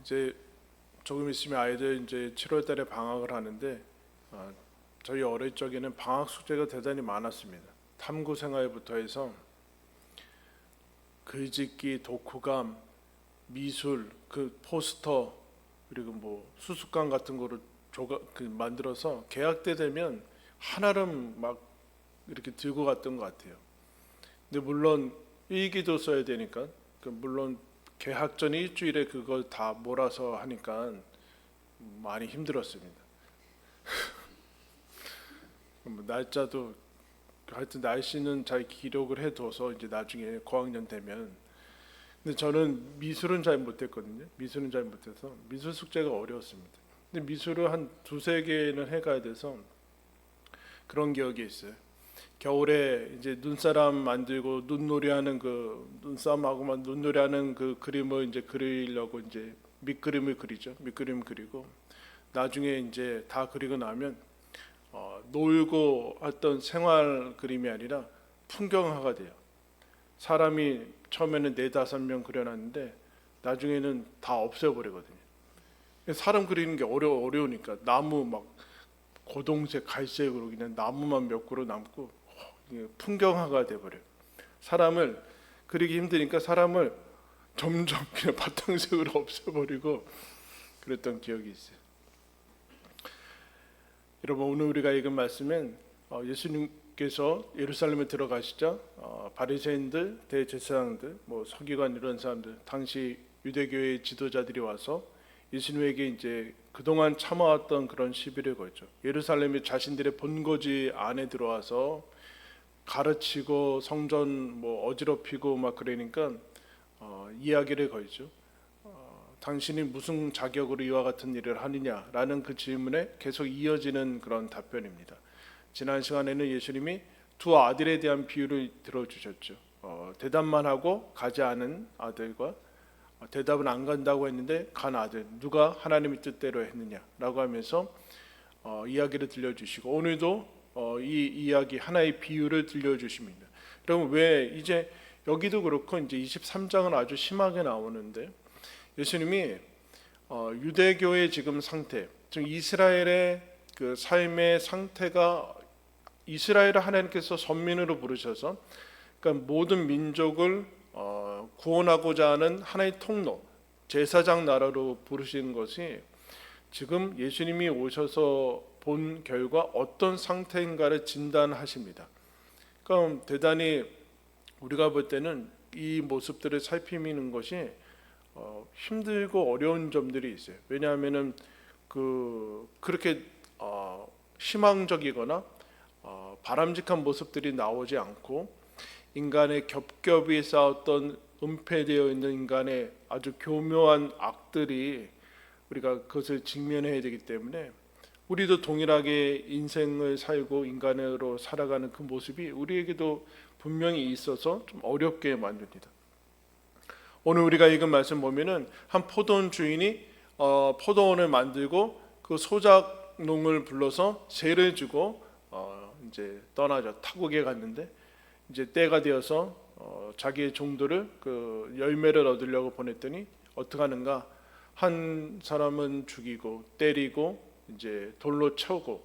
이제 조금 있으면 아이들 이제 7월 달에 방학을 하는데 저희 어릴 적에는 방학 숙제가 대단히 많았습니다. 탐구 생활부터 해서 글짓기, 독후감, 미술, 그 포스터 그리고 뭐 수수관 같은 거를 만들어서 개학 때 되면 한아름 막 이렇게 들고 갔던 것 같아요. 근데 물론 일기도 써야 되니까 물론 개학 전 일주일에 그걸 다 몰아서 하니까 많이 힘들었습니다. 뭐 날짜도 하여튼 날씨는 잘 기록을 해둬서 이제 나중에 고학년 되면. 근데 저는 미술은 잘 못했거든요. 미술은 잘 못해서 미술 숙제가 어려웠습니다. 근데 미술을 한 두세 개는 해가야 돼서 그런 기억이 있어요. 겨울에 이제 눈사람 만들고 눈놀이하는 그 눈싸움하고만 눈놀이하는 그 그림을 이제 그리려고 이제 밑그림을 그리죠. 밑그림 그리고 나중에 이제 다 그리고 나면 놀고 했던 생활 그림이 아니라 풍경화가 돼요. 사람이 처음에는 4-5명 그려놨는데 나중에는 다 없애버리거든요. 사람 그리는 게 어려우니까 나무 막 고동색, 갈색으로 그냥 나무만 몇 그루 남고 풍경화가 돼버려요. 사람을 그리기 힘드니까 사람을 점점 그냥 바탕색으로 없애버리고 그랬던 기억이 있어요. 여러분, 오늘 우리가 읽은 말씀은 예수님께서 예루살렘에 들어가시자 바리새인들, 대제사장들, 뭐 서기관 이런 사람들, 당시 유대교의 지도자들이 와서 예수님에게 이제 그동안 참아왔던 그런 시비를 걸죠. 예루살렘이 자신들의 본거지 안에 들어와서 가르치고 성전 뭐 어지럽히고 막 그러니까 이야기를 걸죠. 당신이 무슨 자격으로 이와 같은 일을 하느냐라는 그 질문에 계속 이어지는 그런 답변입니다. 지난 시간에는 예수님이 두 아들에 대한 비유를 들어주셨죠. 대답만 하고 가지 않은 아들과 대답은 안 간다고 했는데 간 아들, 누가 하나님의 뜻대로 했느냐라고 하면서 이야기를 들려주시고 오늘도 이 이야기 하나의 비유를 들려주십니다. 여러분, 왜 이제 여기도 그렇고 이제 23장은 아주 심하게 나오는데 예수님이 유대교의 지금 상태, 즉 이스라엘의 그 삶의 상태가 이스라엘을 하나님께서 선민으로 부르셔서 그러니까 모든 민족을 구원하고자 하는 하나의 통로, 제사장 나라로 부르시는 것이 지금 예수님이 오셔서 본 결과 어떤 상태인가를 진단하십니다. 그러니까 대단히 우리가 볼 때는 이 모습들을 살피는 것이 힘들고 어려운 점들이 있어요. 왜냐하면은 그렇게 희망적이거나 바람직한 모습들이 나오지 않고 인간의 겹겹이 쌓았던 은폐되어 있는 인간의 아주 교묘한 악들이 우리가 그것을 직면해야 되기 때문에 우리도 동일하게 인생을 살고 인간으로 살아가는 그 모습이 우리에게도 분명히 있어서 좀 어렵게 만듭니다. 오늘 우리가 읽은 말씀 보면은 한 포도원 주인이 포도원을 만들고 그 소작농을 불러서 세를 주고 이제 떠나죠. 타국에 갔는데 이제 때가 되어서 자기의 종들을 그 열매를 얻으려고 보냈더니 어떻게 하는가? 한 사람은 죽이고 때리고 이제 돌로 채우고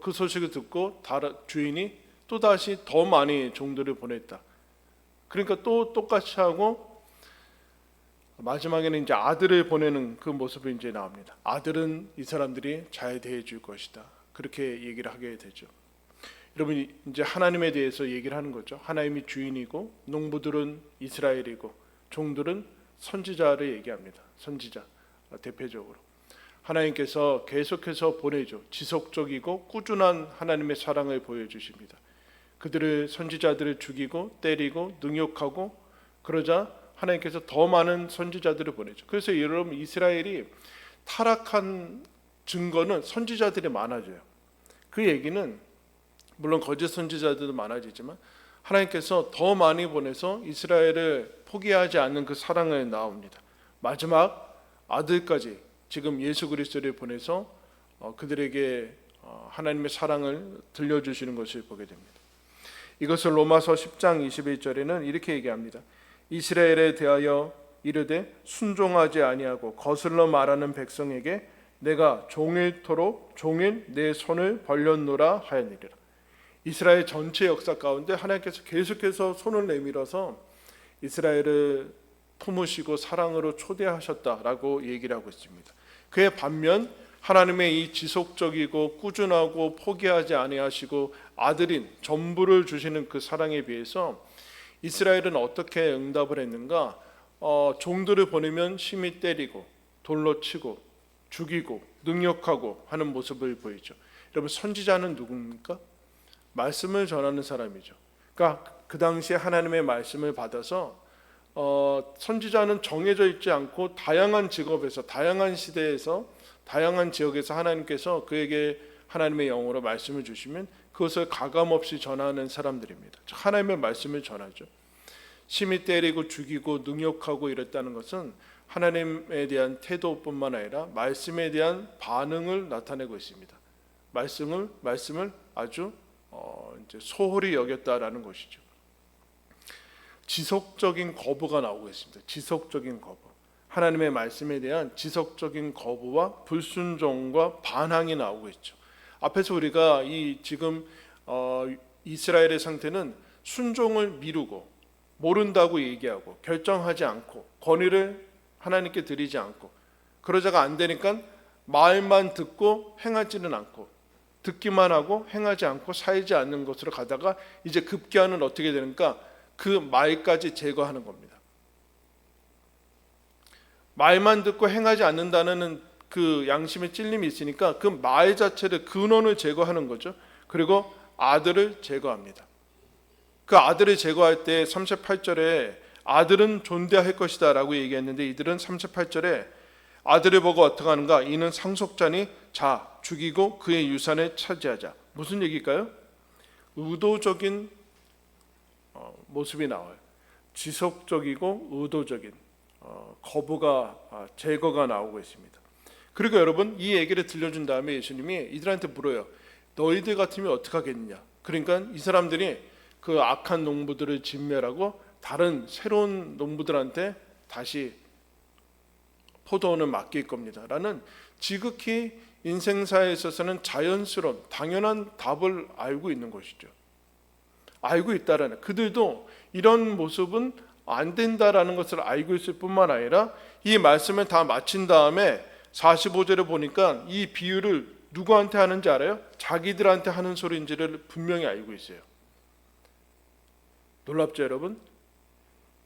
그 소식을 듣고 주인이 또 다시 더 많이 종들을 보냈다. 그러니까 또 똑같이 하고 마지막에는 이제 아들을 보내는 그 모습이 이제 나옵니다. 아들은 이 사람들이 잘 대해줄 것이다. 그렇게 얘기를 하게 되죠. 여러분, 이제 하나님에 대해서 얘기를 하는 거죠. 하나님이 주인이고 농부들은 이스라엘이고 종들은 선지자를 얘기합니다. 선지자 대표적으로 하나님께서 계속해서 보내죠. 지속적이고 꾸준한 하나님의 사랑을 보여주십니다. 그들을 선지자들을 죽이고 때리고 능욕하고 그러자 하나님께서 더 많은 선지자들을 보내죠. 그래서 여러분, 이스라엘이 타락한 증거는 선지자들이 많아져요. 그 얘기는 물론 거짓 선지자들도 많아지지만 하나님께서 더 많이 보내서 이스라엘을 포기하지 않는 그 사랑을 나옵니다. 마지막 아들까지 지금 예수 그리스도를 보내서 그들에게 하나님의 사랑을 들려주시는 것을 보게 됩니다. 이것을 로마서 10장 21절에는 이렇게 얘기합니다. 이스라엘에 대하여 이르되 순종하지 아니하고 거슬러 말하는 백성에게 내가 종일토록 종일 내 손을 벌렸노라 하였느니라. 이스라엘 전체 역사 가운데 하나님께서 계속해서 손을 내밀어서 이스라엘을 품으시고 사랑으로 초대하셨다라고 얘기를 하고 있습니다. 그에 반면 하나님의 이 지속적이고 꾸준하고 포기하지 아니하시고 아들인 전부를 주시는 그 사랑에 비해서 이스라엘은 어떻게 응답을 했는가? 종들을 보내면 심히 때리고 돌로 치고 죽이고 능욕하고 하는 모습을 보이죠. 여러분, 선지자는 누굽니까? 말씀을 전하는 사람이죠. 그러니까 그 당시에 하나님의 말씀을 받아서 선지자는 정해져 있지 않고 다양한 직업에서, 다양한 시대에서, 다양한 지역에서 하나님께서 그에게 하나님의 영으로 말씀을 주시면 그것을 가감없이 전하는 사람들입니다. 하나님의 말씀을 전하죠. 심히 때리고 죽이고 능욕하고 이랬다는 것은 하나님에 대한 태도뿐만 아니라 말씀에 대한 반응을 나타내고 있습니다. 말씀을 아주 이제 소홀히 여겼다라는 것이죠. 지속적인 거부가 나오고 있습니다. 지속적인 거부. 하나님의 말씀에 대한 지속적인 거부와 불순종과 반항이 나오고 있죠. 앞에서 우리가 지금 이스라엘의 상태는 순종을 미루고 모른다고 얘기하고 결정하지 않고 권위를 하나님께 드리지 않고 그러자가 안 되니까 말만 듣고 행하지는 않고 듣기만 하고 행하지 않고 살지 않는 것으로 가다가 이제 급기야는 어떻게 되는가? 그 말까지 제거하는 겁니다. 말만 듣고 행하지 않는다는 그 양심의 찔림이 있으니까 그 말 자체를 근원을 제거하는 거죠. 그리고 아들을 제거합니다. 그 아들을 제거할 때 38절에 아들은 존대할 것이다 라고 얘기했는데 이들은 38절에 아들을 보고 어떻게 하는가? 이는 상속자니 자 죽이고 그의 유산을 차지하자. 무슨 얘기일까요? 의도적인 모습이 나와요. 지속적이고 의도적인 거부가 제거가 나오고 있습니다. 그리고 여러분, 이 얘기를 들려준 다음에 예수님이 이들한테 물어요. 너희들 같으면 어떻게 하겠느냐? 그러니까 이 사람들이 그 악한 농부들을 진멸하고 다른 새로운 농부들한테 다시 포도원을 맡길 겁니다 라는 지극히 인생사에 있어서는 자연스러운 당연한 답을 알고 있는 것이죠. 알고 있다라는, 그들도 이런 모습은 안 된다라는 것을 알고 있을 뿐만 아니라 이 말씀을 다 마친 다음에 45절에 보니까 이 비유를 누구한테 하는지 알아요? 자기들한테 하는 소리인지를 분명히 알고 있어요. 놀랍죠 여러분?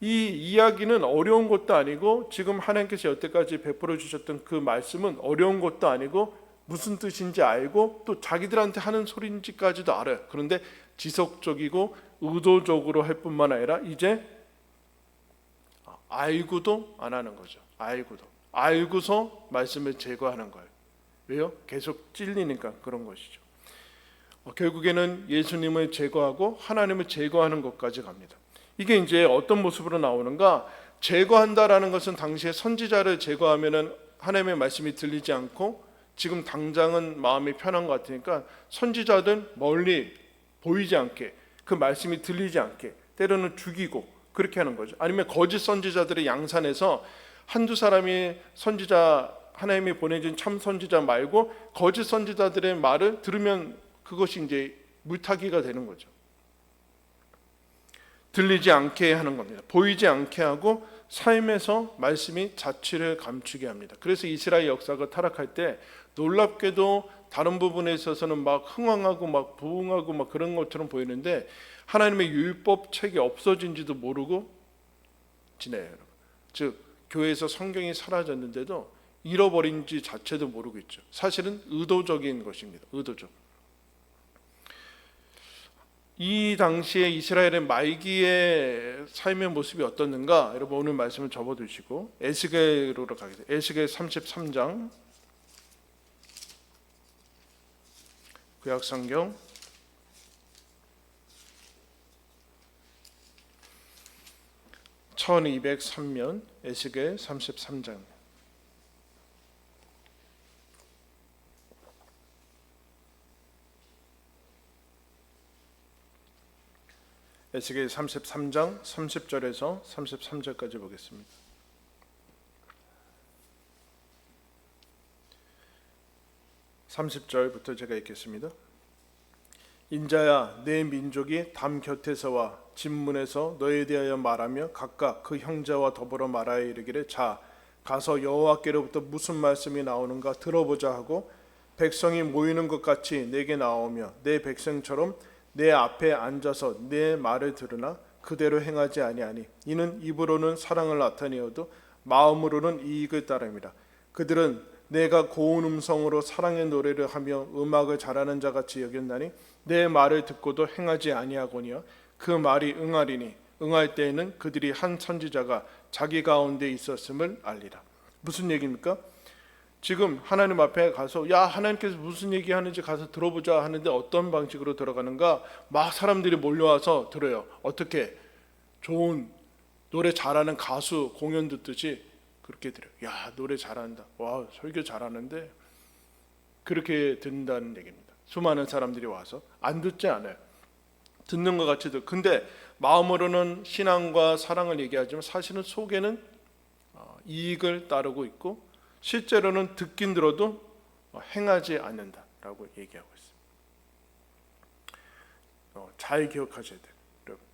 이 이야기는 어려운 것도 아니고 지금 하나님께서 여태까지 베풀어 주셨던 그 말씀은 어려운 것도 아니고 무슨 뜻인지 알고 또 자기들한테 하는 소리인지까지도 알아요. 그런데 지속적이고 의도적으로 할 뿐만 아니라 이제 알고도 안 하는 거죠. 알고서 말씀을 제거하는 거예요. 왜요? 계속 찔리니까 그런 것이죠. 결국에는 예수님을 제거하고 하나님을 제거하는 것까지 갑니다. 이게 이제 어떤 모습으로 나오는가? 제거한다라는 것은 당시에 선지자를 제거하면은 하나님의 말씀이 들리지 않고 지금 당장은 마음이 편한 것 같으니까 선지자들 멀리 보이지 않게 그 말씀이 들리지 않게 때로는 죽이고 그렇게 하는 거죠. 아니면 거짓 선지자들의 양산에서 한두 사람이 선지자, 하나님이 보내준 참 선지자 말고 거짓 선지자들의 말을 들으면 그것이 이제 물타기가 되는 거죠. 들리지 않게 하는 겁니다. 보이지 않게 하고 삶에서 말씀이 자취를 감추게 합니다. 그래서 이스라엘 역사가 타락할 때 놀랍게도 다른 부분에 있어서는 막 흥왕하고 막 부흥하고 막 그런 것처럼 보이는데 하나님의 율법 책이 없어진지도 모르고 지내요. 여러분. 즉 교회에서 성경이 사라졌는데도 잃어버린지 자체도 모르고 있죠. 사실은 의도적인 것입니다. 의도적. 이 당시에 이스라엘의 말기의 삶의 모습이 어떻는가? 여러분 오늘 말씀을 접어두시고 에스겔로 가겠습니다. 에스겔 33장 구약성경 1203면 에스겔 33장 에스겔 33장 30절에서 33절까지 보겠습니다. 30절부터 제가 읽겠습니다. 인자야, 내 민족이 담 곁에서와 진문에서 너에 대하여 말하며 각각 그 형제와 더불어 말하여 이르기를, 자 가서 여호와께로부터 무슨 말씀이 나오는가 들어보자 하고 백성이 모이는 것 같이 내게 나오며 내 백성처럼 내 앞에 앉아서 내 말을 들으나 그대로 행하지 아니하니 이는 입으로는 사랑을 나타내어도 마음으로는 이익을 따름이라. 그들은 내가 고운 음성으로 사랑의 노래를 하며 음악을 잘하는 자같이 여겼나니 내 말을 듣고도 행하지 아니하거니와 그 말이 응하리니 응할 때에는 그들이 한 선지자가 자기 가운데 있었음을 알리라. 무슨 얘기입니까? 지금 하나님 앞에 가서 야 하나님께서 무슨 얘기하는지 가서 들어보자 하는데 어떤 방식으로 들어가는가? 막 사람들이 몰려와서 들어요. 어떻게? 좋은 노래 잘하는 가수 공연 듣듯이 그렇게 들어요. 야 노래 잘한다. 와 설교 잘하는데 그렇게 듣는다는 얘기입니다. 수많은 사람들이 와서 안 듣지 않아요. 듣는 것 같이 듣. 근데 마음으로는 신앙과 사랑을 얘기하지만 사실은 속에는 이익을 따르고 있고 실제로는 듣긴 들어도 행하지 않는다라고 얘기하고 있습니다. 잘 기억하셔야 돼요, 여러분.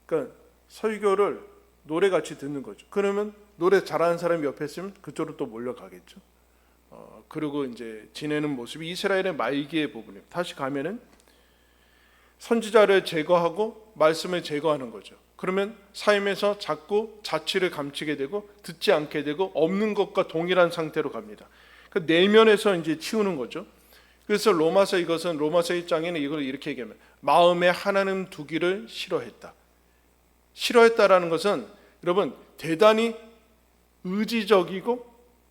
그러니까 설교를 노래같이 듣는 거죠. 그러면 노래 잘하는 사람이 옆에 있으면 그쪽으로 또 몰려가겠죠. 그리고 이제 지내는 모습이 이스라엘의 말기의 부분이에요. 다시 가면은 선지자를 제거하고 말씀을 제거하는 거죠. 그러면 삶에서 자꾸 자취를 감추게 되고 듣지 않게 되고 없는 것과 동일한 상태로 갑니다. 그 내면에서 이제 치우는 거죠. 그래서 로마서 1장에는 이걸 이렇게 얘기합니다. 마음에 하나님 두기를 싫어했다. 싫어했다라는 것은 여러분 대단히 의지적이고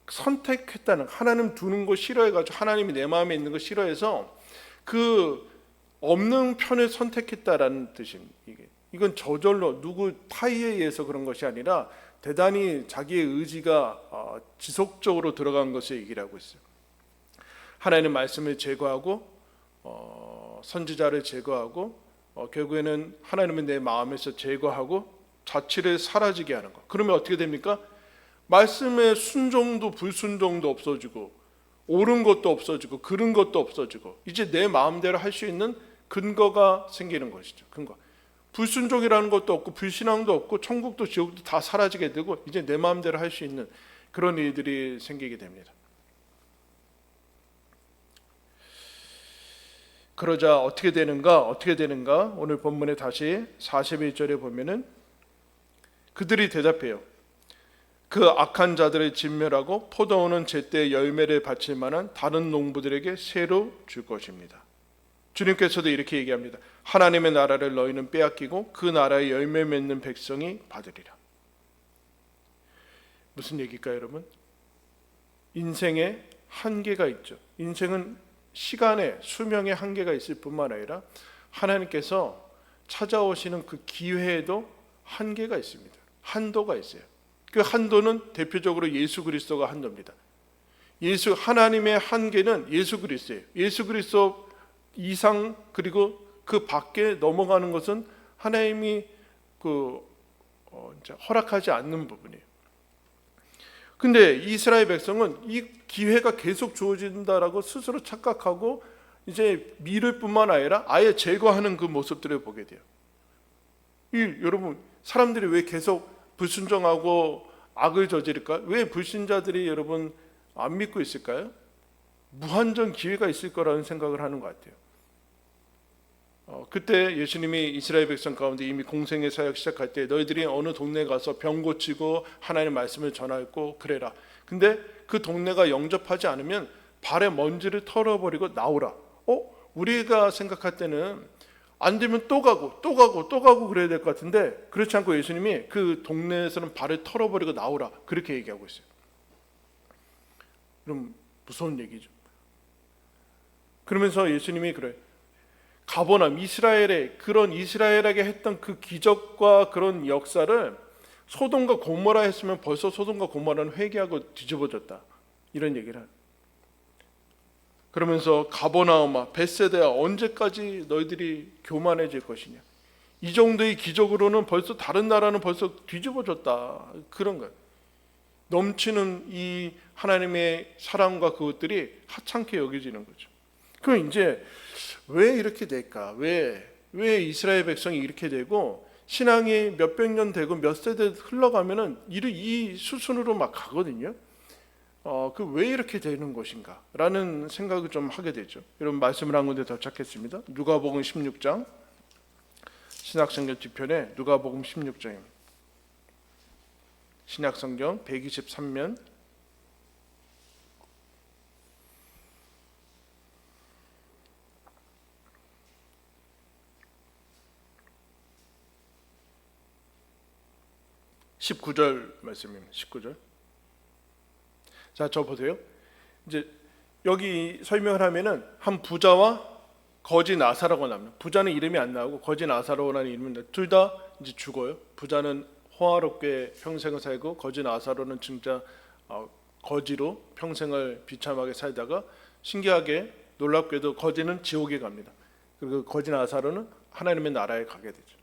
선택했다는, 하나님 두는 거 싫어해가지고 하나님이 내 마음에 있는 거 싫어해서 그 없는 편을 선택했다라는 뜻입니다. 이건 저절로 누구 타의에 의해서 그런 것이 아니라 대단히 자기의 의지가 지속적으로 들어간 것을 얘기를 하고 있어요. 하나님의 말씀을 제거하고 선지자를 제거하고 결국에는 하나님은 내 마음에서 제거하고 자취를 사라지게 하는 것. 그러면 어떻게 됩니까? 말씀의 순종도 불순종도 없어지고 옳은 것도 없어지고 그른 것도 없어지고 이제 내 마음대로 할 수 있는 근거가 생기는 것이죠. 근거. 불순종이라는 것도 없고 불신앙도 없고 천국도 지옥도 다 사라지게 되고 이제 내 마음대로 할 수 있는 그런 일들이 생기게 됩니다. 그러자 어떻게 되는가? 오늘 본문에 다시 41절에 보면은 그들이 대답해요. 그 악한 자들을 진멸하고 포도원은 제때 열매를 바칠 만한 다른 농부들에게 새로 줄 것입니다. 주님께서도 이렇게 얘기합니다. 하나님의 나라를 너희는 빼앗기고 그 나라의 열매 맺는 백성이 받으리라. 무슨 얘기일까요, 여러분? 인생에 한계가 있죠. 인생은 시간에 수명의 한계가 있을 뿐만 아니라 하나님께서 찾아오시는 그 기회에도 한계가 있습니다. 한도가 있어요. 그 한도는 대표적으로 예수 그리스도가 한도입니다. 하나님의 한계는 예수 그리스도예요. 예수 그리스도 이상 그리고 그 밖에 넘어가는 것은 하나님이 허락하지 않는 부분이에요. 근데 이스라엘 백성은 이 기회가 계속 주어진다라고 스스로 착각하고 이제 미룰 뿐만 아니라 아예 제거하는 그 모습들을 보게 돼요. 여러분 사람들이 왜 계속 불순종하고 악을 저지를까? 왜 불신자들이 여러분 안 믿고 있을까요? 무한정 기회가 있을 거라는 생각을 하는 것 같아요. 그때 예수님이 이스라엘 백성 가운데 이미 공생의 사역 시작할 때 너희들이 어느 동네에 가서 병 고치고 하나님의 말씀을 전하고 그래라. 근데 그 동네가 영접하지 않으면 발에 먼지를 털어버리고 나오라. 우리가 생각할 때는 안 되면 또 가고 그래야 될 것 같은데 그렇지 않고 예수님이 그 동네에서는 발을 털어버리고 나오라 그렇게 얘기하고 있어요. 그럼 무서운 얘기죠. 그러면서 예수님이 그래. 가버나움 이스라엘에게 했던 그 기적과 그런 역사를 소돔과 고모라 했으면 벌써 소돔과 고모라는 회개하고 뒤집어졌다. 이런 얘기를 해요. 그러면서 가버나움아 벳세다야 언제까지 너희들이 교만해질 것이냐. 이 정도의 기적으로는 벌써 다른 나라는 벌써 뒤집어졌다. 그런 거예요. 넘치는 이 하나님의 사랑과 그것들이 하찮게 여겨지는 거죠. 그럼 이제 왜 이렇게 될까? 왜 이스라엘 백성이 이렇게 되고 신앙이 몇백 년 되고 몇 세대 흘러가면은 이 수순으로 막 가거든요. 그 왜 이렇게 되는 것인가? 라는 생각을 좀 하게 되죠. 여러분 말씀을 한 군데 더 찾겠습니다. 누가복음 16장 신약성경 뒤편에 누가복음 16장입니다. 신약성경 123면 19절 말씀입니다. 19절. 자, 저 보세요. 이제 여기 설명을 하면은 한 부자와 거지 나사로가 나옵니다. 부자는 이름이 안 나오고 거지 나사로라는 이름인데 둘 다 이제 죽어요. 부자는 호화롭게 평생을 살고 거지 나사로는 진짜 거지로 평생을 비참하게 살다가 신기하게 놀랍게도 거지는 지옥에 갑니다. 그리고 거지 나사로는 하나님의 나라에 가게 되죠.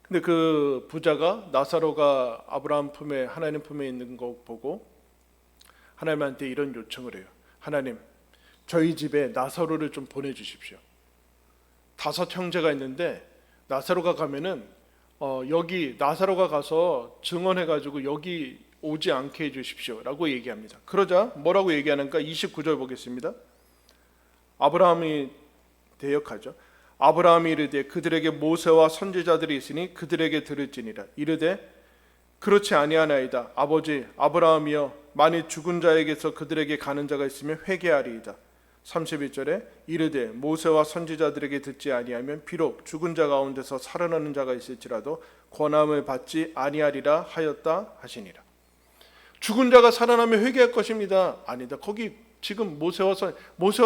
근데 그 부자가 나사로가 아브라함 품에 하나님 품에 있는 거 보고 하나님한테 이런 요청을 해요. 하나님, 저희 집에 나사로를 좀 보내주십시오. 5 형제가 있는데 나사로가 가면은 여기 나사로가 가서 증언해가지고 여기 오지 않게 해주십시오라고 얘기합니다. 그러자 뭐라고 얘기하는가? 29절 보겠습니다. 아브라함이 대역하죠. 아브라함이 이르되 그들에게 모세와 선지자들이 있으니 그들에게 들을지니라. 이르되 그렇지 아니하나이다. 아버지 아브라함이여, 만일 죽은 자에게서 그들에게 가는 자가 있으면 회개하리이다. 31절에 이르되 모세와 선지자들에게 듣지 아니하면 비록 죽은 자 가운데서 살아나는 자가 있을지라도 권함을 받지 아니하리라 하였다 하시니라. 죽은 자가 살아나면 회개할 것입니다. 아니다. 거기 지금 모세와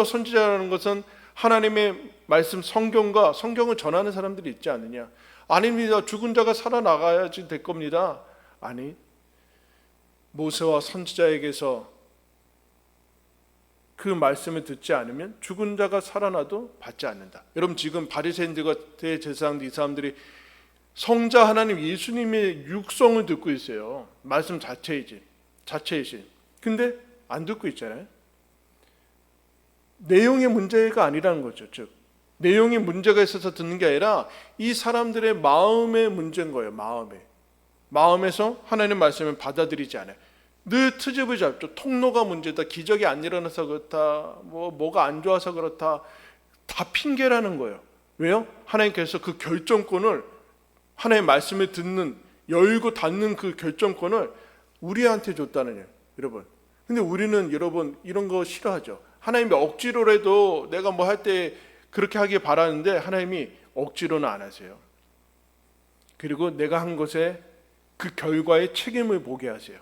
선지자라는 것은 하나님의 말씀 성경과 성경을 전하는 사람들이 있지 않느냐. 아닙니다. 죽은 자가 살아나가야지 될 겁니다. 아니, 모세와 선지자에게서 그 말씀을 듣지 않으면 죽은 자가 살아나도 받지 않는다. 여러분 지금 바리새인들과 대제사장들 이 사람들이 성자 하나님 예수님의 육성을 듣고 있어요. 말씀 자체이신. 근데 안 듣고 있잖아요. 내용의 문제가 아니라는 거죠. 즉 내용에 문제가 있어서 듣는 게 아니라 이 사람들의 마음의 문제인 거예요. 마음에서 하나님 말씀을 받아들이지 않아요. 늘 트집을 잡죠. 통로가 문제다. 기적이 안 일어나서 그렇다. 뭐가 안 좋아서 그렇다. 다 핑계라는 거예요. 왜요? 하나님께서 그 결정권을, 하나님의 말씀을 듣는, 열고 닫는 그 결정권을 우리한테 줬다는 거예요. 여러분. 근데 우리는 여러분 이런 거 싫어하죠. 하나님이 억지로라도 내가 뭐 할 때 그렇게 하길 바라는데 하나님이 억지로는 안 하세요. 그리고 내가 한 것에 그 결과의 책임을 보게 하세요.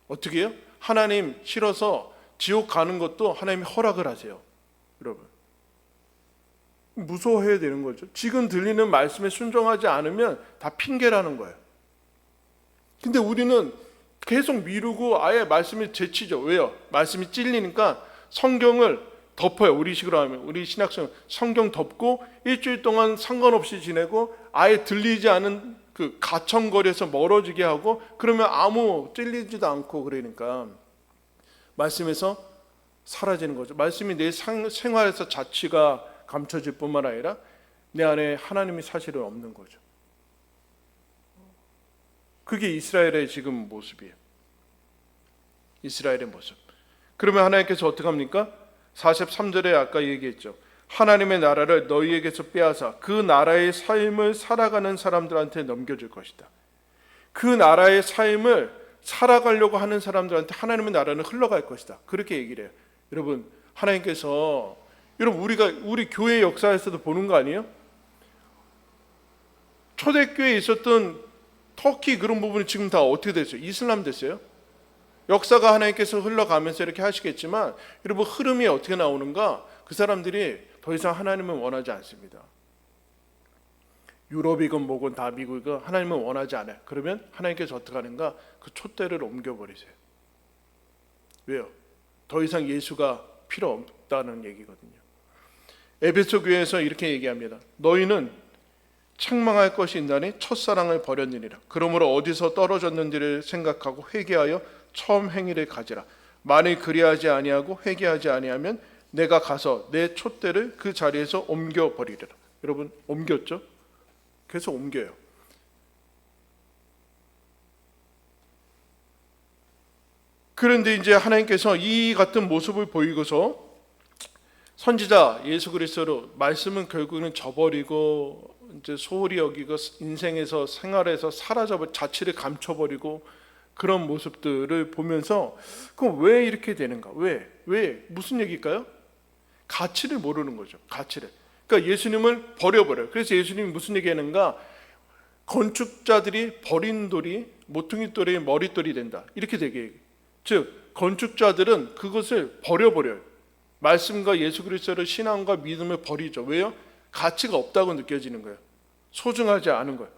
어떻게 해요? 하나님 싫어서 지옥 가는 것도 하나님이 허락을 하세요. 여러분 무서워해야 되는 거죠. 지금 들리는 말씀에 순종하지 않으면 다 핑계라는 거예요. 근데 우리는 계속 미루고 아예 말씀을 제치죠. 왜요? 말씀이 찔리니까 성경을 덮어요. 우리 식으로 하면 우리 신학생 성경 덮고 일주일 동안 상관없이 지내고 아예 들리지 않은 그 가청거리에서 멀어지게 하고 그러면 아무 찔리지도 않고 그러니까 말씀에서 사라지는 거죠. 말씀이 내 생활에서 자취가 감춰질 뿐만 아니라 내 안에 하나님이 사실은 없는 거죠. 그게 이스라엘의 지금 모습이에요. 이스라엘의 모습. 그러면 하나님께서 어떻게 합니까? 43절에 아까 얘기했죠. 하나님의 나라를 너희에게서 빼앗아 그 나라의 삶을 살아가는 사람들한테 넘겨줄 것이다. 그 나라의 삶을 살아가려고 하는 사람들한테 하나님의 나라는 흘러갈 것이다. 그렇게 얘기를 해요. 여러분 하나님께서 우리 교회 역사에서도 보는 거 아니에요? 초대교회에 있었던 터키 그런 부분이 지금 다 어떻게 됐어요? 이슬람 됐어요? 역사가 하나님께서 흘러가면서 이렇게 하시겠지만 여러분 흐름이 어떻게 나오는가? 그 사람들이 더 이상 하나님은 원하지 않습니다. 유럽이건 뭐건 다 미국이건 하나님은 원하지 않아요. 그러면 하나님께서 어떻게 하는가? 그 촛대를 옮겨버리세요. 왜요? 더 이상 예수가 필요 없다는 얘기거든요. 에베소 교회에서 이렇게 얘기합니다. 너희는 책망할 것이 있나니 첫사랑을 버렸느니라. 그러므로 어디서 떨어졌는지를 생각하고 회개하여 처음 행위를 가지라. 만일 그리하지 아니하고 회개하지 아니하면 내가 가서 내 촛대를 그 자리에서 옮겨버리리라. 여러분, 옮겼죠? 계속 옮겨요. 그런데 이제 하나님께서 이 같은 모습을 보이고서 선지자 예수 그리스도로 말씀은 결국은 저버리고 이제 소홀히 여기고 인생에서 생활에서 사라져버 자취를 감춰버리고 그런 모습들을 보면서 그럼 왜 이렇게 되는가? 왜 무슨 얘기일까요? 가치를 모르는 거죠. 가치를. 그러니까 예수님을 버려버려요. 그래서 예수님이 무슨 얘기하는가? 건축자들이 버린 돌이 모퉁이 돌이 머릿돌이 된다. 이렇게 되게. 즉 건축자들은 그것을 버려버려요. 말씀과 예수 그리스도의 신앙과 믿음을 버리죠. 왜요? 가치가 없다고 느껴지는 거예요. 소중하지 않은 거예요.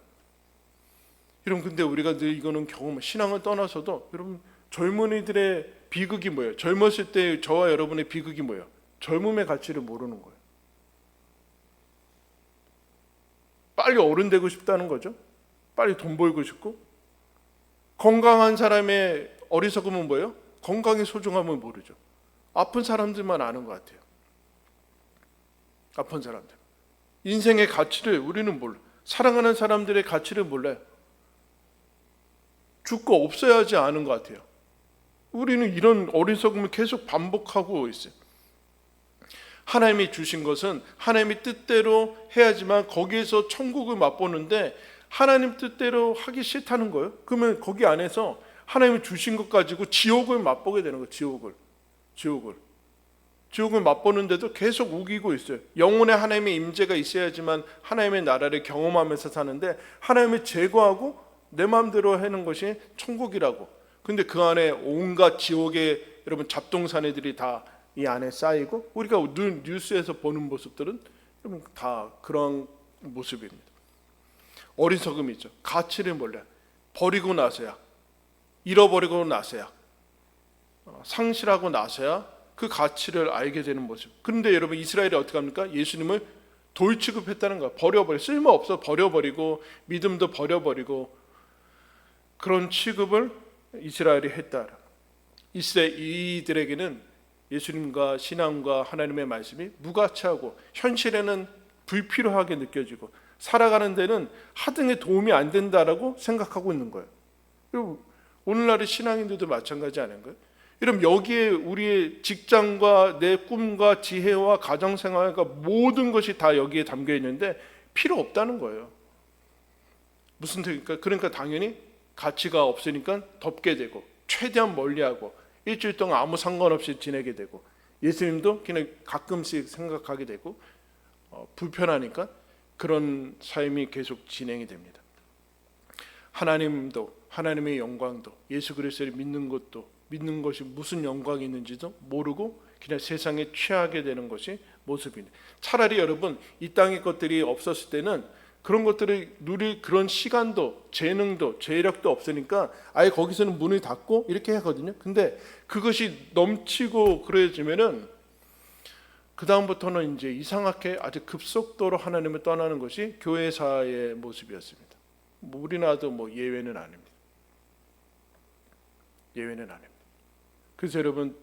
여러분, 근데 우리가 늘 이거는 신앙을 떠나서도 여러분, 젊은이들의 비극이 뭐예요? 젊었을 때 저와 여러분의 비극이 뭐예요? 젊음의 가치를 모르는 거예요. 빨리 어른 되고 싶다는 거죠. 빨리 돈 벌고 싶고. 건강한 사람의 어리석음은 뭐예요? 건강의 소중함을 모르죠. 아픈 사람들만 아는 것 같아요. 아픈 사람들. 인생의 가치를 우리는 몰라. 사랑하는 사람들의 가치를 몰라요. 죽고 없어야지 아는 것 같아요. 우리는 이런 어리석음을 계속 반복하고 있어요. 하나님이 주신 것은 하나님의 뜻대로 해야지만 거기에서 천국을 맛보는데 하나님 뜻대로 하기 싫다는 거예요. 그러면 거기 안에서 하나님이 주신 것 가지고 지옥을 맛보게 되는 거예요. 지옥을 맛보는데도 계속 우기고 있어요. 영혼의 하나님의 임재가 있어야지만 하나님의 나라를 경험하면서 사는데 하나님을 제거하고 내 마음대로 하는 것이 천국이라고. 근데 그 안에 온갖 지옥의 여러분 잡동사니들이 다 이 안에 쌓이고 우리가 늘 뉴스에서 보는 모습들은 여러분 다 그런 모습입니다. 어리석음이죠. 가치를 몰라요. 버리고 나서야, 잃어버리고 나서야, 상실하고 나서야 그 가치를 알게 되는 모습. 그런데 여러분 이스라엘이 어떻게 합니까? 예수님을 돌 취급했다는 거야. 버려버려. 쓸모없어 버려버리고 믿음도 버려버리고 그런 취급을 이스라엘이 했다. 이들에게는 예수님과 신앙과 하나님의 말씀이 무가치하고 현실에는 불필요하게 느껴지고 살아가는 데는 하등의 도움이 안 된다라고 생각하고 있는 거예요. 그리고 오늘날의 신앙인들도 마찬가지 아닌가요? 여러분 여기에 우리의 직장과 내 꿈과 지혜와 가정생활과 모든 것이 다 여기에 담겨 있는데 필요 없다는 거예요. 무슨 뜻입니까? 그러니까 당연히 가치가 없으니까 덮게 되고 최대한 멀리하고 일주일 동안 아무 상관없이 지내게 되고 예수님도 그냥 가끔씩 생각하게 되고 불편하니까 그런 삶이 계속 진행이 됩니다. 하나님도 하나님의 영광도 예수 그리스도를 믿는 것도 믿는 것이 무슨 영광이 있는지도 모르고 그냥 세상에 취하게 되는 것이 모습입니다. 차라리 여러분 이 땅의 것들이 없었을 때는 그런 것들을 누릴 그런 시간도 재능도 재력도 없으니까 아예 거기서는 문을 닫고 이렇게 하거든요. 근데 그것이 넘치고 그래지면은 그 다음부터는 이제 이상하게 아주 급속도로 하나님을 떠나는 것이 교회사의 모습이었습니다. 우리나라도 뭐 예외는 아닙니다. 예외는 아닙니다. 그래서 여러분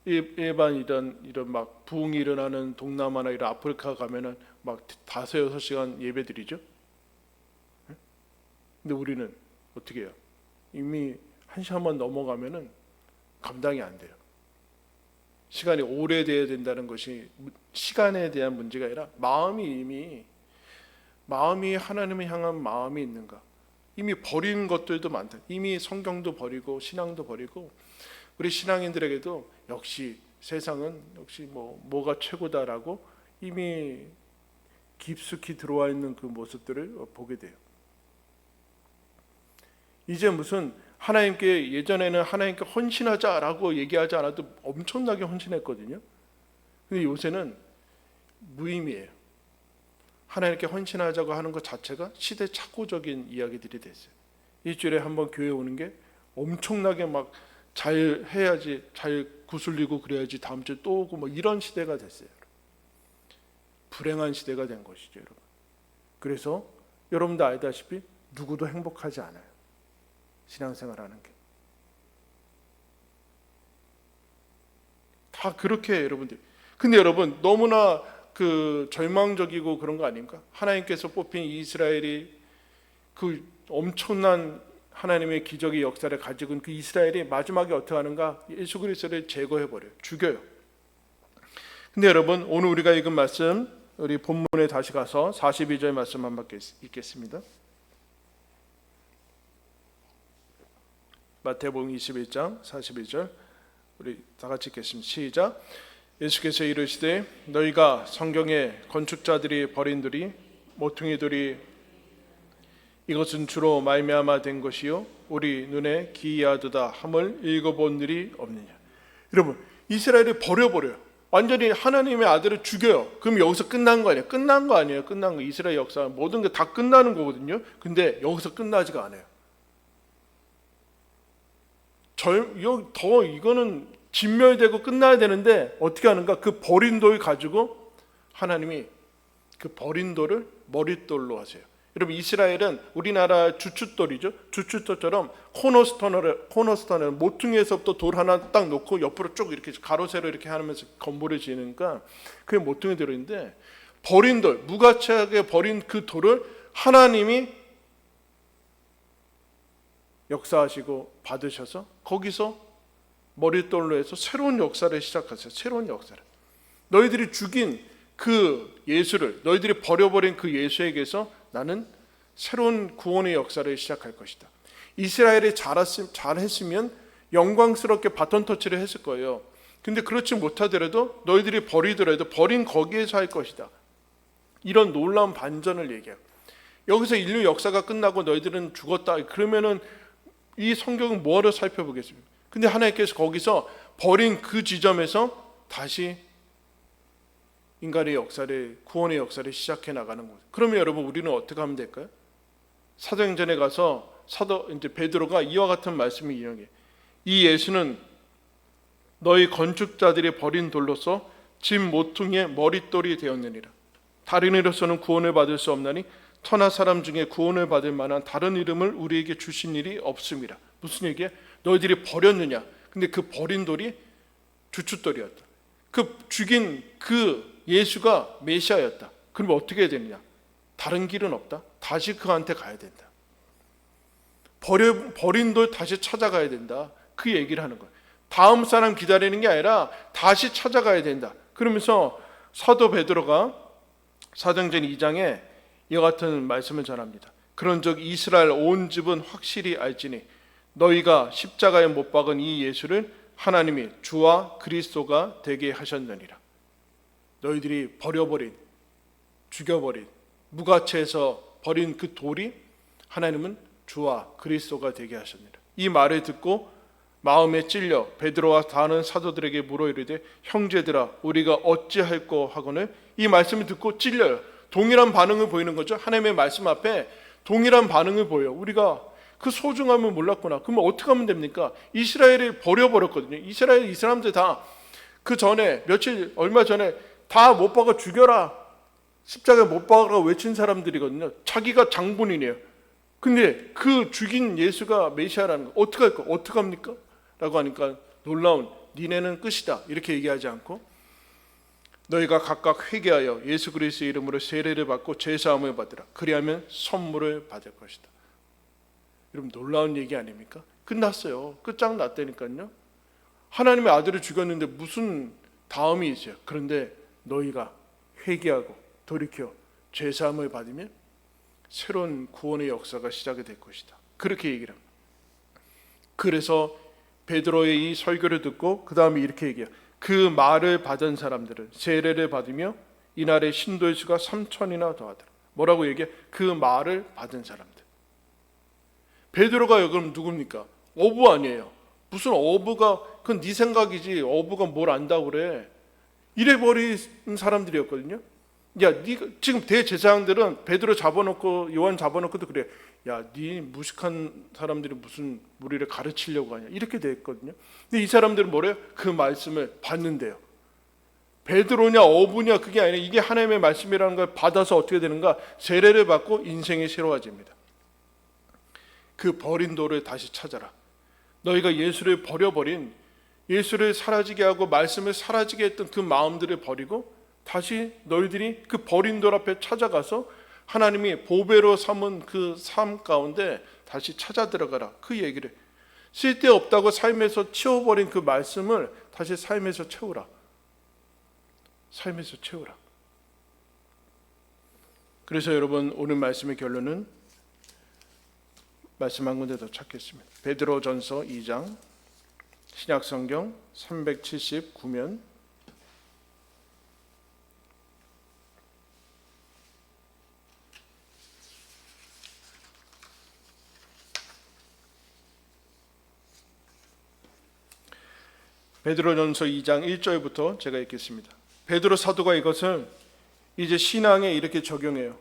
일반 이런 막 부흥이 일어나는 동남아나 이런 아프리카 가면은 막 5-6시간 예배드리죠. 근데 우리는 어떻게 해요? 이미 1시간만 넘어가면은 감당이 안 돼요. 시간이 오래돼야 된다는 것이 시간에 대한 문제가 아니라 마음이 하나님을 향한 마음이 있는가? 이미 버린 것들도 많다. 이미 성경도 버리고 신앙도 버리고 우리 신앙인들에게도 역시 세상은 역시 뭐가 최고다라고 이미 깊숙이 들어와 있는 그 모습들을 보게 돼요. 이제 무슨 하나님께 예전에는 하나님께 헌신하자라고 얘기하지 않아도 엄청나게 헌신했거든요. 근데 요새는 무의미해요. 하나님께 헌신하자고 하는 것 자체가 시대착오적인 이야기들이 됐어요. 일주일에 한 번 교회 오는 게 엄청나게 막 잘 해야지, 잘 구슬리고 그래야지 다음 주에 또 오고 뭐 이런 시대가 됐어요. 불행한 시대가 된 것이죠, 여러분. 그래서 여러분도 알다시피 누구도 행복하지 않아요. 신앙생활하는 게. 다 그렇게 여러분들 근데 여러분 너무나 그 절망적이고 그런 거 아닙니까? 하나님께서 뽑힌 이스라엘이 그 엄청난 하나님의 기적의 역사를 가지고 있는 그 이스라엘이 마지막에 어떻게 하는가? 예수 그리스도를 제거해버려요. 죽여요. 근데 여러분 오늘 우리가 읽은 말씀, 우리 본문에 다시 가서 42절 말씀 한번 읽겠습니다. 마태복음 21장 42절 우리 다 같이 읽겠습니다. 시작. 예수께서 이르시되 너희가 성경에 건축자들이 버린 돌이 모퉁이 돌이 이것은 주로 말미암아 된 것이요 우리 눈에 기이하도다 함을 읽어본 일이 없느냐. 여러분 이스라엘이 버려버려요. 완전히 하나님의 아들을 죽여요. 그럼 여기서 끝난 거 아니에요? 끝난 거 아니에요? 끝난 거. 이스라엘 역사 모든 게 다 끝나는 거거든요. 근데 여기서 끝나지가 않아요. 이거는 진멸되고 끝나야 되는데 어떻게 하는가? 그 버린 돌 가지고 하나님이 그 버린 돌을 머릿돌로 하세요. 여러분 이스라엘은 우리나라 주춧돌이죠. 주춧돌처럼 코너스톤을 모퉁이에서부터 돌 하나 딱 놓고 옆으로 쭉 이렇게 가로 세로 이렇게 하면서 건물을 지으니까 그게 모퉁이 돌인데, 버린 돌, 무가치하게 버린 그 돌을 하나님이 역사하시고 받으셔서 거기서 머릿돌로 해서 새로운 역사를 시작하세요. 새로운 역사를. 너희들이 죽인 그 예수를, 너희들이 버려버린 그 예수에게서 나는 새로운 구원의 역사를 시작할 것이다. 이스라엘이 잘했으면 영광스럽게 바톤 터치를 했을 거예요. 근데 그렇지 못하더라도 너희들이 버리더라도 버린 거기에서 할 것이다. 이런 놀라운 반전을 얘기해요. 여기서 인류 역사가 끝나고 너희들은 죽었다. 그러면은 이 성경은 뭐하러 살펴보겠습니까? 근데 하나님께서 거기서 버린 그 지점에서 다시 인간의 역사를, 구원의 역사를 시작해 나가는 거예요. 그러면 여러분 우리는 어떻게 하면 될까요? 사도행전에 가서 이제 베드로가 이와 같은 말씀을 인용해. 이 예수는 너희 건축자들이 버린 돌로서 집 모퉁이의 머릿돌이 되었느니라. 다른 이로서는 구원을 받을 수 없나니 천하 사람 중에 구원을 받을 만한 다른 이름을 우리에게 주신 일이 없습니다. 무슨 얘기야? 너희들이 버렸느냐? 근데 그 버린 돌이 주춧돌이었다. 그 죽인 그 예수가 메시아였다. 그럼 어떻게 해야 되느냐? 다른 길은 없다. 다시 그한테 가야 된다. 버린 돌 다시 찾아가야 된다. 그 얘기를 하는 거예요. 다음 사람 기다리는 게 아니라 다시 찾아가야 된다. 그러면서 사도 베드로가 사도행전 2장에 이와 같은 말씀을 전합니다. 그런즉 이스라엘 온 집은 확실히 알지니 너희가 십자가에 못 박은 이 예수를 하나님이 주와 그리스도가 되게 하셨느니라. 너희들이 버려버린, 죽여버린, 무가치에서 버린 그 돌이 하나님은 주와 그리스도가 되게 하셨느니라. 이 말을 듣고 마음에 찔려 베드로와 다른 사도들에게 물어 이르되 형제들아 우리가 어찌할꼬 하거늘. 이 말씀을 듣고 찔려요. 동일한 반응을 보이는 거죠. 하나님의 말씀 앞에 동일한 반응을 보여요. 우리가 그 소중함을 몰랐구나. 그러면 어떻게 하면 됩니까? 이스라엘을 버려버렸거든요. 이 사람들 다 그 전에 얼마 전에 다 못 박아 죽여라, 십자가에 못 박아 외친 사람들이거든요. 자기가 장본인이에요. 근데 그 죽인 예수가 메시아라는 거 어떻게 합니까? 라고 하니까 놀라운, 니네는 끝이다 이렇게 얘기하지 않고 너희가 각각 회개하여 예수 그리스도의 이름으로 세례를 받고 죄사함을 받으라. 그리하면 선물을 받을 것이다. 여러분 놀라운 얘기 아닙니까? 끝났어요. 끝장났다니까요. 하나님의 아들을 죽였는데 무슨 다음이 있어요. 그런데 너희가 회개하고 돌이켜 죄사함을 받으면 새로운 구원의 역사가 시작이 될 것이다. 그렇게 얘기를 합니다. 그래서 베드로의 이 설교를 듣고 그 다음에 이렇게 얘기해요. 그 말을 받은 사람들은 세례를 받으며 이날의 신도의 수가 3,000이나 더하더라. 뭐라고 얘기해? 그 말을 받은 사람들. 베드로가 그럼 누굽니까? 어부 아니에요. 무슨 어부가, 그건 네 생각이지 어부가 뭘 안다고 그래. 이래버린 사람들이었거든요. 야, 네가 지금 대제사장들은 베드로 잡아놓고 요한 잡아놓고도 그래. 야, 네 무식한 사람들이 무슨 우리를 가르치려고 하냐 이렇게 됐거든요. 근데 이 사람들은 뭐래요? 그 말씀을 받는데요. 베드로냐 어부냐 그게 아니라 이게 하나님의 말씀이라는 걸 받아서 어떻게 되는가? 세례를 받고 인생이 새로워집니다. 그 버린 돌을 다시 찾아라. 너희가 예수를 버려버린 예수를 사라지게 하고 말씀을 사라지게 했던 그 마음들을 버리고 다시 너희들이 그 버린 돌 앞에 찾아가서 하나님이 보배로 삼은 그 삶 가운데 다시 찾아 들어가라. 그 얘기를 쓸데없다고 삶에서 치워버린 그 말씀을 다시 삶에서 채우라. 삶에서 채우라. 그래서 여러분, 오늘 말씀의 결론은 말씀 한 군데 더 찾겠습니다. 베드로전서 2장 신약성경 379면 베드로전서 2장 1절부터 제가 읽겠습니다. 베드로 사도가 이것을 이제 신앙에 이렇게 적용해요.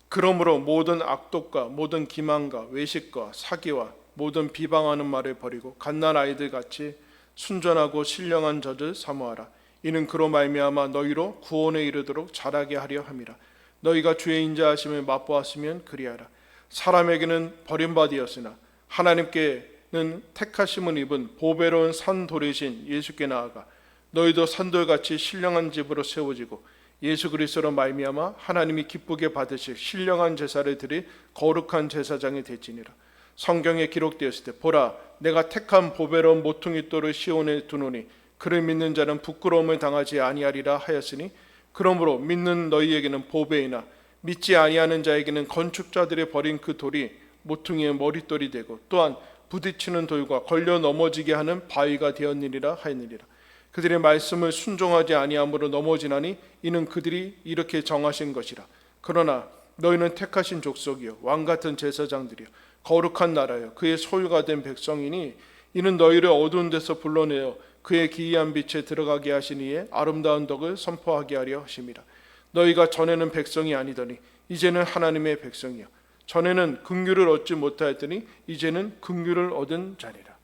그러므로 모든 악독과 모든 기만과 외식과 사기와 모든 비방하는 말을 버리고 갓난 아이들 같이 순전하고 신령한 젖을 사모하라. 이는 그로 말미암아 너희로 구원에 이르도록 자라게 하려 함이라. 너희가 주의 인자하심을 맛보았으면 그리하라. 사람에게는 버림받이었으나 하나님께는 택하심을 입은 보배로운 산돌이신 예수께 나아가 너희도 산돌같이 신령한 집으로 세워지고 예수 그리스도로 말미암아 하나님이 기쁘게 받으실 신령한 제사를 드릴 거룩한 제사장이 되지니라. 성경에 기록되었을 때 보라 내가 택한 보배로운 모퉁이 돌을 시온에 두노니 그를 믿는 자는 부끄러움을 당하지 아니하리라 하였으니 그러므로 믿는 너희에게는 보배이나 믿지 아니하는 자에게는 건축자들이 버린 그 돌이 모퉁이의 머릿돌이 되고 또한 부딪히는 돌과 걸려 넘어지게 하는 바위가 되었느니라 하였느니라. 그들의 말씀을 순종하지 아니함으로 넘어지나니 이는 그들이 이렇게 정하신 것이라. 그러나 너희는 택하신 족속이요 왕같은 제사장들이요 거룩한 나라요 그의 소유가 된 백성이니 이는 너희를 어두운 데서 불러내어 그의 기이한 빛에 들어가게 하신 이의 아름다운 덕을 선포하게 하려 하심이라. 너희가 전에는 백성이 아니더니 이제는 하나님의 백성이요 전에는 긍휼을 얻지 못하였더니 이제는 긍휼을 얻은 자니라.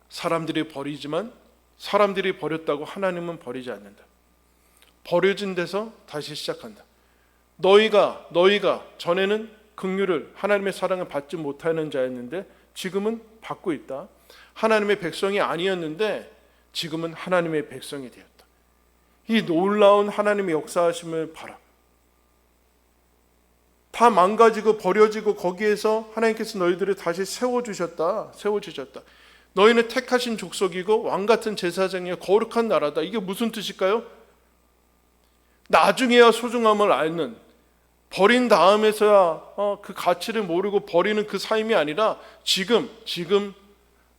사람들이 버리지만 사람들이 버렸다고 하나님은 버리지 않는다. 버려진 데서 다시 시작한다. 너희가 전에는 긍휼을 하나님의 사랑을 받지 못하는 자였는데 지금은 받고 있다. 하나님의 백성이 아니었는데 지금은 하나님의 백성이 되었다. 이 놀라운 하나님의 역사하심을 봐라. 다 망가지고 버려지고 거기에서 하나님께서 너희들을 다시 세워주셨다. 너희는 택하신 족속이고 왕같은 제사장이요 거룩한 나라다. 이게 무슨 뜻일까요? 나중에야 소중함을 알는, 버린 다음에서야 그 가치를 모르고 버리는 그 삶이 아니라 지금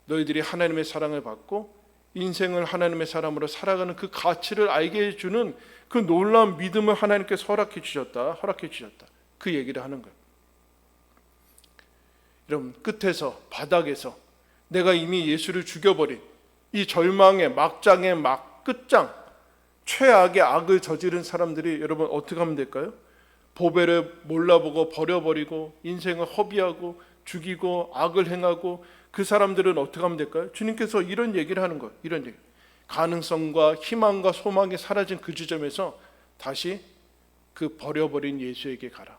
너희들이 하나님의 사랑을 받고 인생을 하나님의 사람으로 살아가는 그 가치를 알게 해주는 그 놀라운 믿음을 하나님께서 허락해 주셨다. 그 얘기를 하는 거예요. 여러분, 끝에서 바닥에서 내가 이미 예수를 죽여버린 이 절망의 막장의 끝장, 최악의 악을 저지른 사람들이 여러분 어떻게 하면 될까요? 보배를 몰라보고 버려버리고 인생을 허비하고 죽이고 악을 행하고 그 사람들은 어떻게 하면 될까요? 주님께서 이런 얘기를 하는 거예요. 이런 얘기. 가능성과 희망과 소망이 사라진 그 지점에서 다시 그 버려버린 예수에게 가라.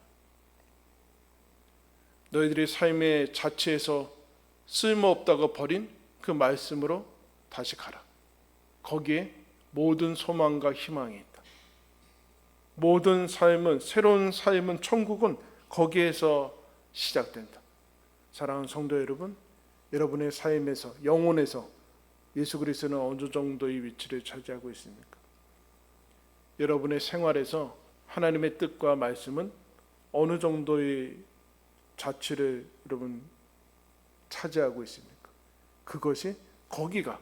너희들의 삶의 자체에서 쓸모없다고 버린 그 말씀으로 다시 가라. 거기에 모든 소망과 희망이 있다. 모든 삶은, 새로운 삶은, 천국은 거기에서 시작된다. 사랑하는 성도 여러분, 여러분의 삶에서, 영혼에서 예수 그리스도는 어느 정도의 위치를 차지하고 있습니까? 여러분의 생활에서 하나님의 뜻과 말씀은 어느 정도의 자취를 여러분 차지하고 있습니까? 그것이, 거기가,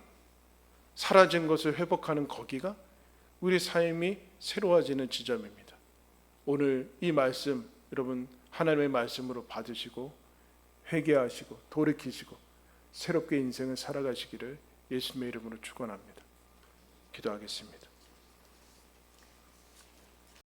사라진 것을 회복하는 거기가 우리 삶이 새로워지는 지점입니다. 오늘 이 말씀 여러분 하나님의 말씀으로 받으시고 회개하시고 돌이키시고 새롭게 인생을 살아가시기를 예수님의 이름으로 축원합니다. 기도하겠습니다.